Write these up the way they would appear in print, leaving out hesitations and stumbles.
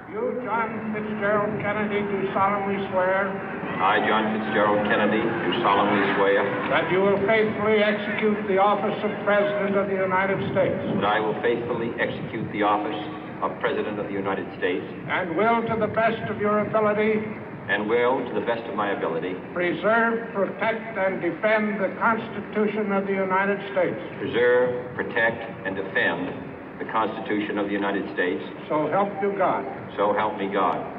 You, John Fitzgerald Kennedy, do solemnly swear. I, John Fitzgerald Kennedy, do solemnly swear. That you will faithfully execute the office of President of the United States. That I will faithfully execute the office of President of the United States. And will, to the best of your ability. And will, to the best of my ability. Preserve, protect, and defend the Constitution of the United States. Preserve, protect, and defend the Constitution of the United States. So help you God. So help me God.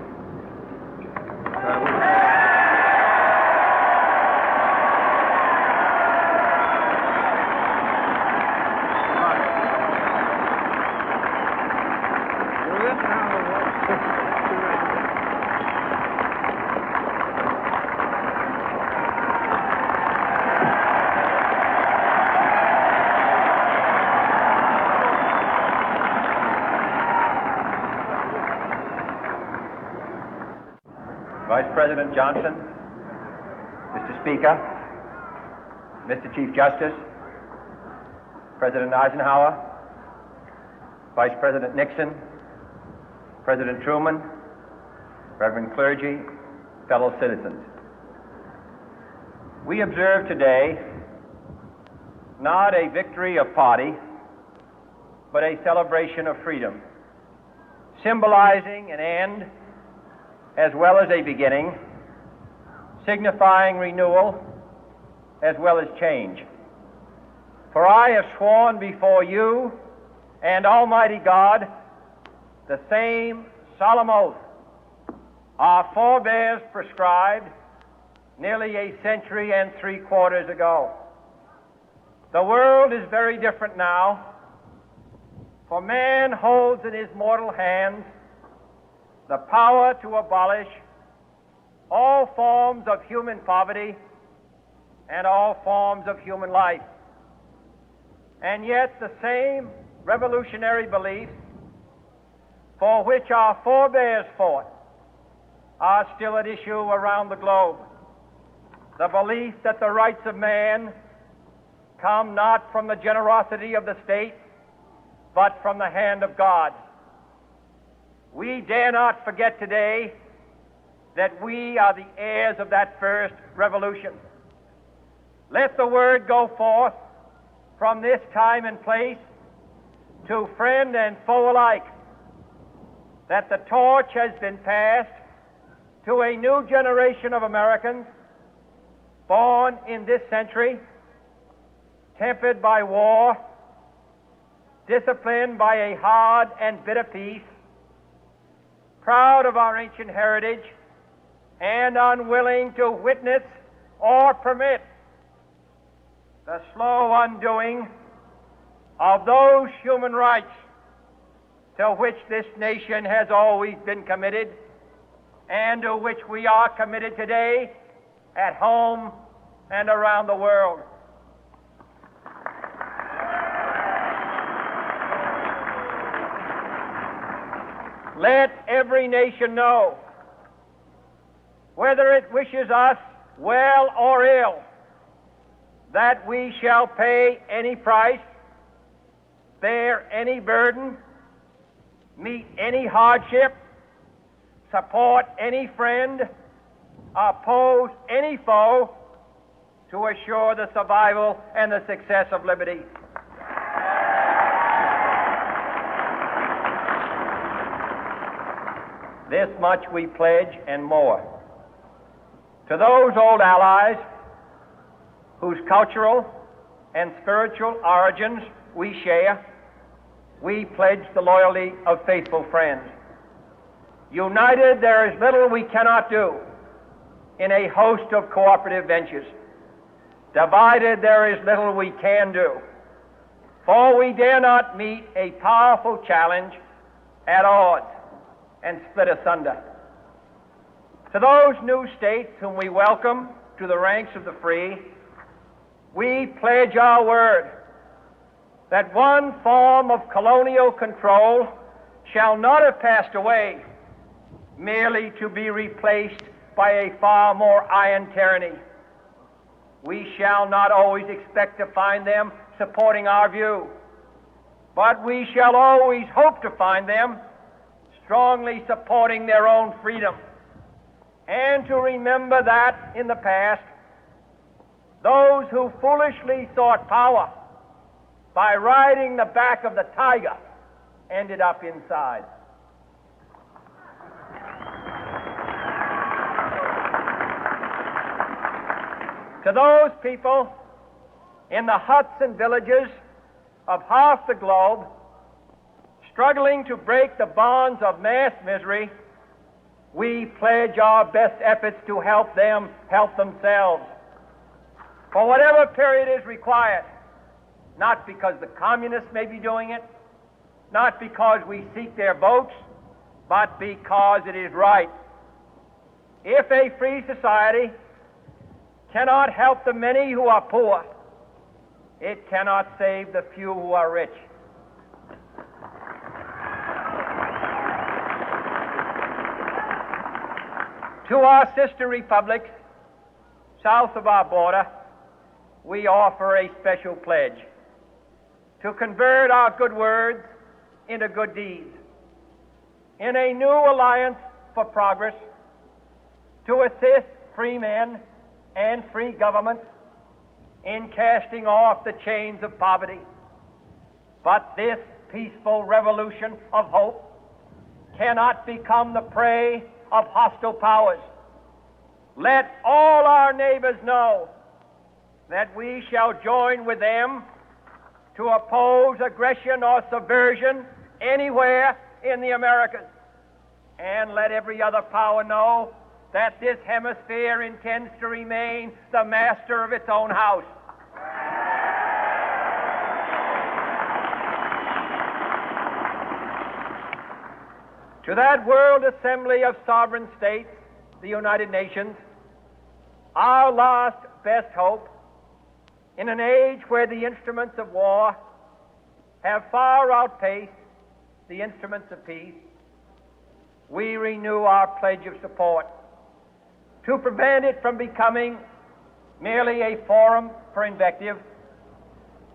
Vice President Johnson, Mr. Speaker, Mr. Chief Justice, President Eisenhower, Vice President Nixon, President Truman, Reverend clergy, fellow citizens. We observe today not a victory of party, but a celebration of freedom, symbolizing an end as well as a beginning, signifying renewal as well as change. For I have sworn before you and Almighty God the same solemn oath our forebears prescribed nearly a century and 3/4 ago. The world is very different now, for man holds in his mortal hands the power to abolish all forms of human poverty and all forms of human life. And yet the same revolutionary beliefs for which our forebears fought are still at issue around the globe. The belief that the rights of man come not from the generosity of the state, but from the hand of God. We dare not forget today that we are the heirs of that first revolution. Let the word go forth from this time and place to friend and foe alike that the torch has been passed to a new generation of Americans born in this century, tempered by war, disciplined by a hard and bitter peace, proud of our ancient heritage, and unwilling to witness or permit the slow undoing of those human rights to which this nation has always been committed and to which we are committed today at home and around the world. Let every nation know, whether it wishes us well or ill, that we shall pay any price, bear any burden, meet any hardship, support any friend, oppose any foe to assure the survival and the success of liberty. This much we pledge and more. To those old allies whose cultural and spiritual origins we share, we pledge the loyalty of faithful friends. United, there is little we cannot do in a host of cooperative ventures. Divided, there is little we can do, for we dare not meet a powerful challenge at odds and split asunder. To those new states whom we welcome to the ranks of the free, we pledge our word that one form of colonial control shall not have passed away, merely to be replaced by a far more iron tyranny. We shall not always expect to find them supporting our view, but we shall always hope to find them strongly supporting their own freedom, and to remember that in the past, those who foolishly sought power by riding the back of the tiger ended up inside. To those people in the huts and villages of half the globe struggling to break the bonds of mass misery, we pledge our best efforts to help them help themselves for whatever period is required, not because the communists may be doing it, not because we seek their votes, but because it is right. If a free society cannot help the many who are poor, it cannot save the few who are rich. To our sister republics south of our border, we offer a special pledge to convert our good words into good deeds, in a new alliance for progress, to assist free men and free governments in casting off the chains of poverty. But this peaceful revolution of hope cannot become the prey of hostile powers. Let all our neighbors know that we shall join with them to oppose aggression or subversion anywhere in the Americas. And let every other power know that this hemisphere intends to remain the master of its own house. To that World Assembly of Sovereign States, the United Nations, our last best hope, in an age where the instruments of war have far outpaced the instruments of peace, we renew our pledge of support to prevent it from becoming merely a forum for invective,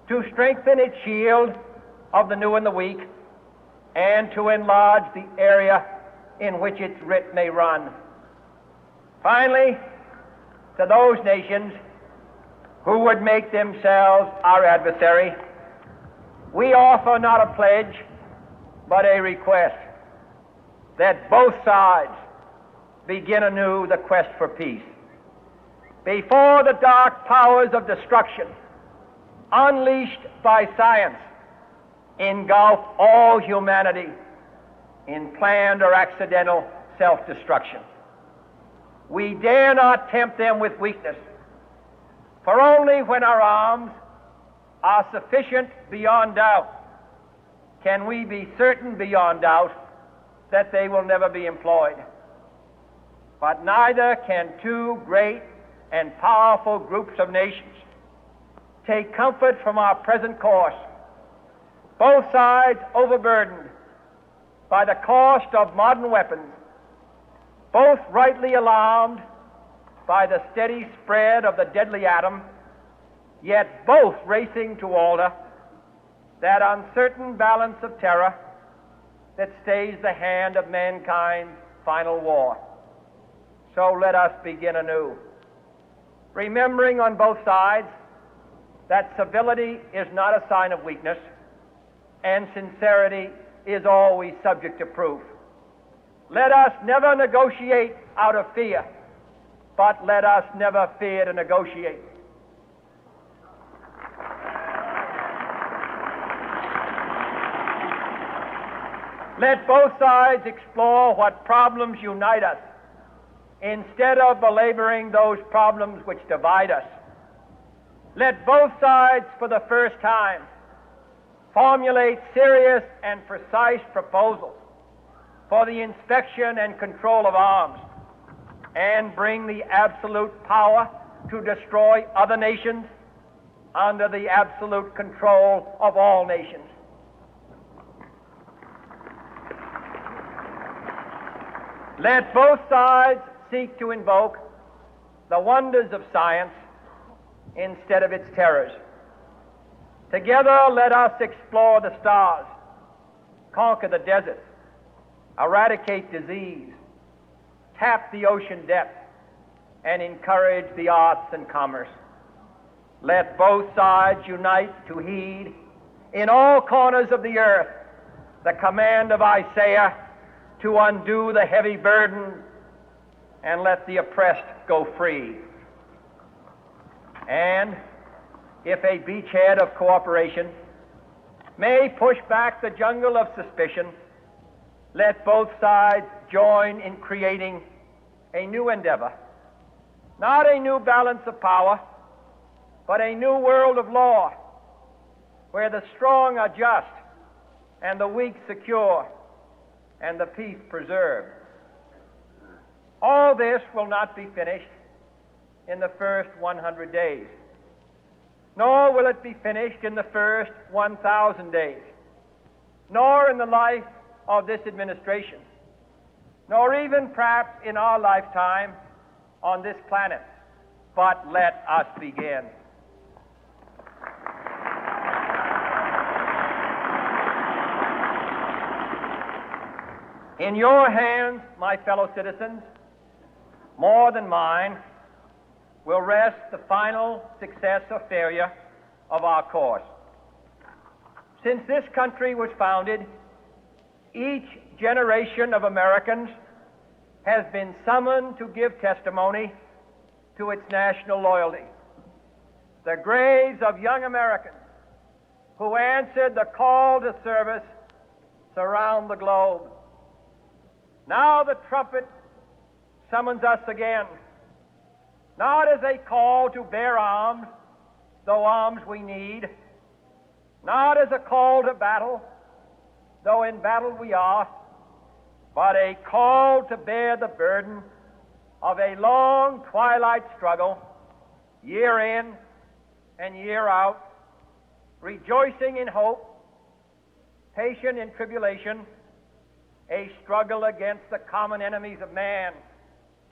to strengthen its shield of the new and the weak, and to enlarge the area in which its writ may run. Finally, to those nations who would make themselves our adversary, we offer not a pledge, but a request that both sides begin anew the quest for peace. Before the dark powers of destruction, unleashed by science, engulf all humanity in planned or accidental self-destruction, we dare not tempt them with weakness, for only when our arms are sufficient beyond doubt can we be certain beyond doubt that they will never be employed. But neither can two great and powerful groups of nations take comfort from our present course, both sides overburdened by the cost of modern weapons, both rightly alarmed by the steady spread of the deadly atom, yet both racing to alter that uncertain balance of terror that stays the hand of mankind's final war. So let us begin anew, remembering on both sides that civility is not a sign of weakness, and sincerity is always subject to proof. Let us never negotiate out of fear, but let us never fear to negotiate. Let both sides explore what problems unite us, instead of belaboring those problems which divide us. Let both sides, for the first time, formulate serious and precise proposals for the inspection and control of arms, and bring the absolute power to destroy other nations under the absolute control of all nations. Let both sides seek to invoke the wonders of science instead of its terrors. Together, let us explore the stars, conquer the deserts, eradicate disease, tap the ocean depth, and encourage the arts and commerce. Let both sides unite to heed in all corners of the earth the command of Isaiah to undo the heavy burden and let the oppressed go free. And if a beachhead of cooperation may push back the jungle of suspicion, let both sides join in creating a new endeavor, not a new balance of power, but a new world of law, where the strong are just and the weak secure and the peace preserved. All this will not be finished in the first 100 days, nor will it be finished in the first 1,000 days, nor in the life of this administration, nor even perhaps in our lifetime on this planet. But let us begin. In your hands, my fellow citizens, more than mine, will rest the final success or failure of our course. Since this country was founded, each generation of Americans has been summoned to give testimony to its national loyalty. The graves of young Americans who answered the call to service surround the globe. Now the trumpet summons us again, not as a call to bear arms, though arms we need, not as a call to battle, though in battle we are, but a call to bear the burden of a long twilight struggle, year in and year out, rejoicing in hope, patient in tribulation, a struggle against the common enemies of man,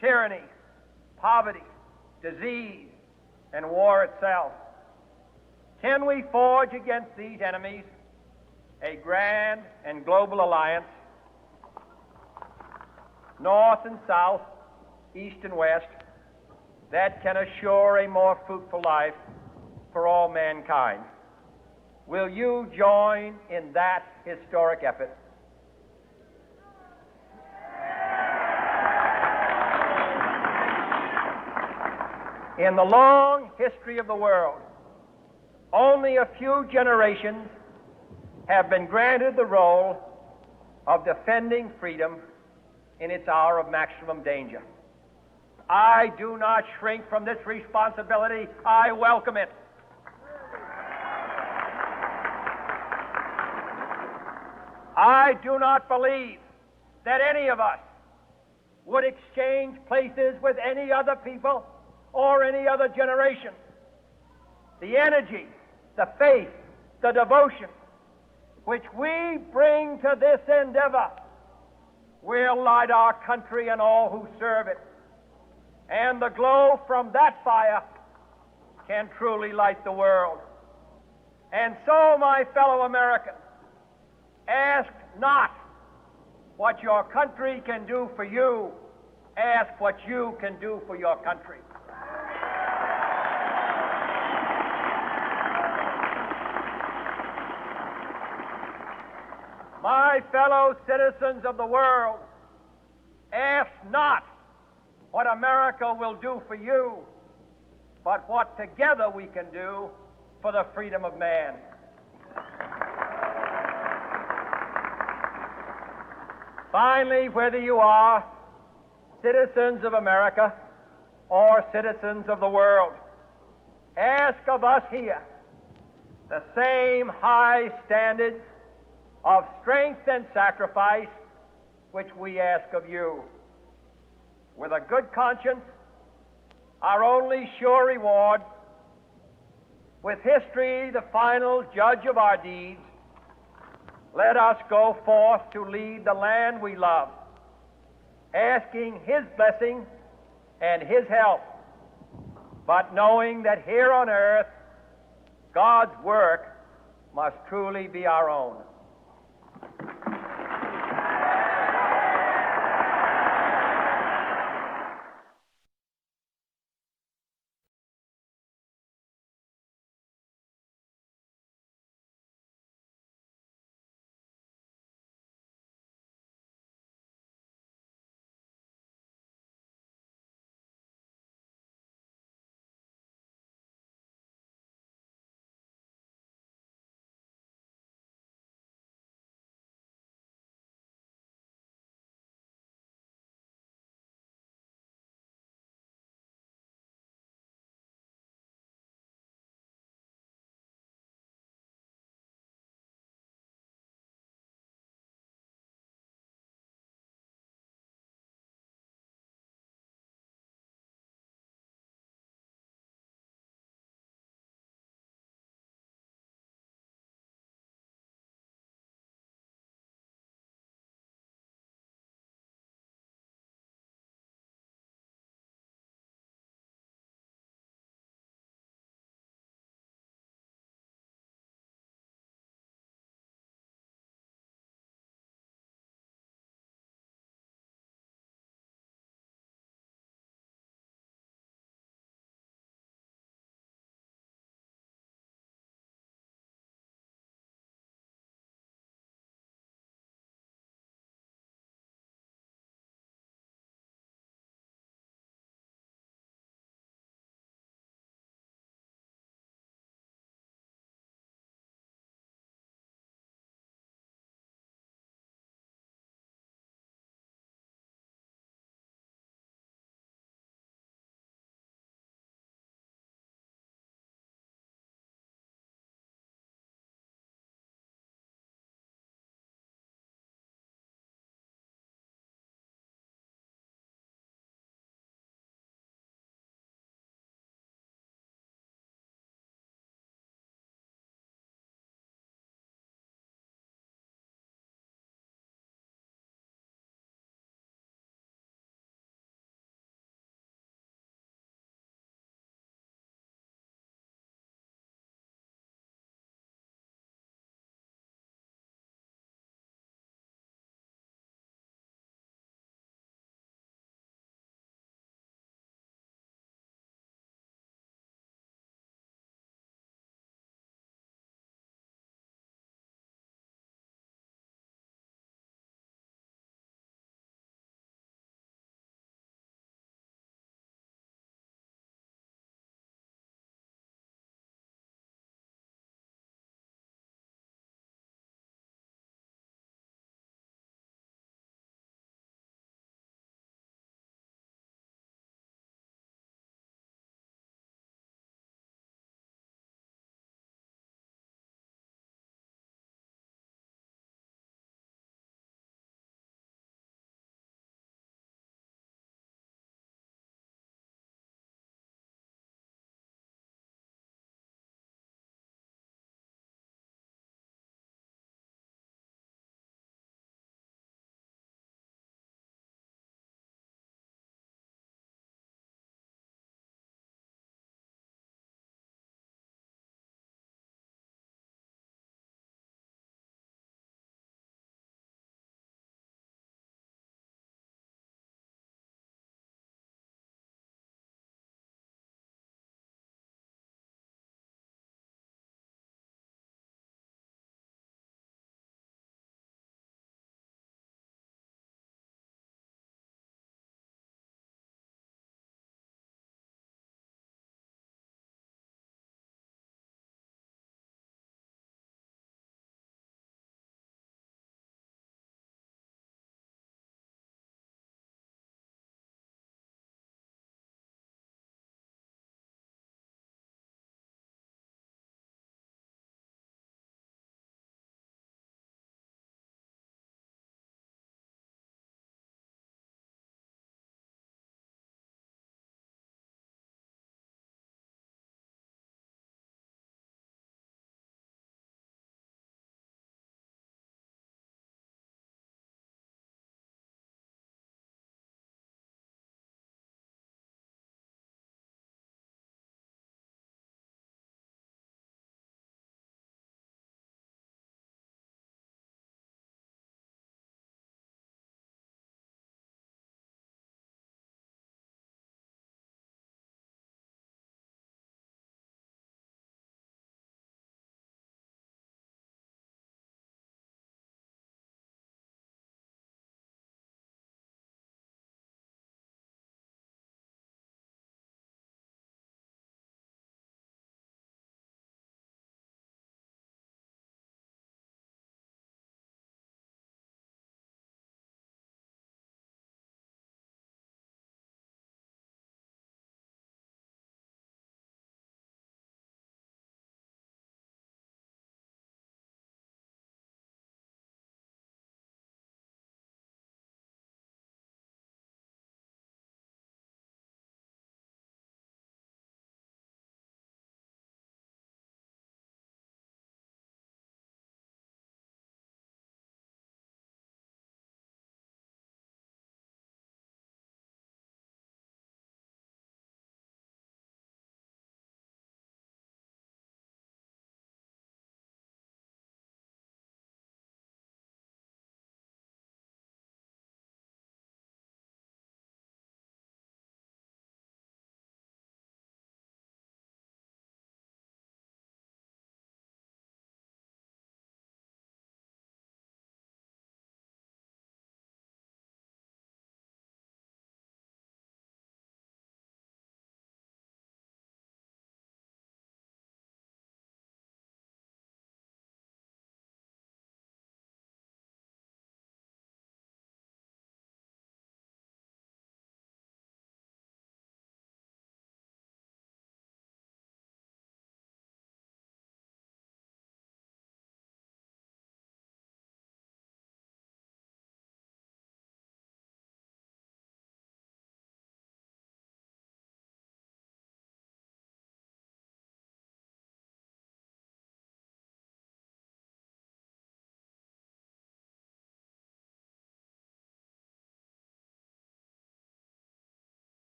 tyranny, poverty, disease, and war itself. Can we forge against these enemies a grand and global alliance, north and south, east and west, that can assure a more fruitful life for all mankind? Will you join in that historic effort? In the long history of the world, only a few generations have been granted the role of defending freedom in its hour of maximum danger. I do not shrink from this responsibility. I welcome it. I do not believe that any of us would exchange places with any other people or any other generation. The energy, the faith, the devotion which we bring to this endeavor will light our country and all who serve it. And the glow from that fire can truly light the world. And so, my fellow Americans, ask not what your country can do for you, ask what you can do for your country. My fellow citizens of the world, ask not what America will do for you, but what together we can do for the freedom of man. Finally, whether you are citizens of America or citizens of the world, ask of us here the same high standards of strength and sacrifice which we ask of you. With a good conscience, our only sure reward, with history the final judge of our deeds, let us go forth to lead the land we love, asking His blessing and His help, but knowing that here on earth God's work must truly be our own.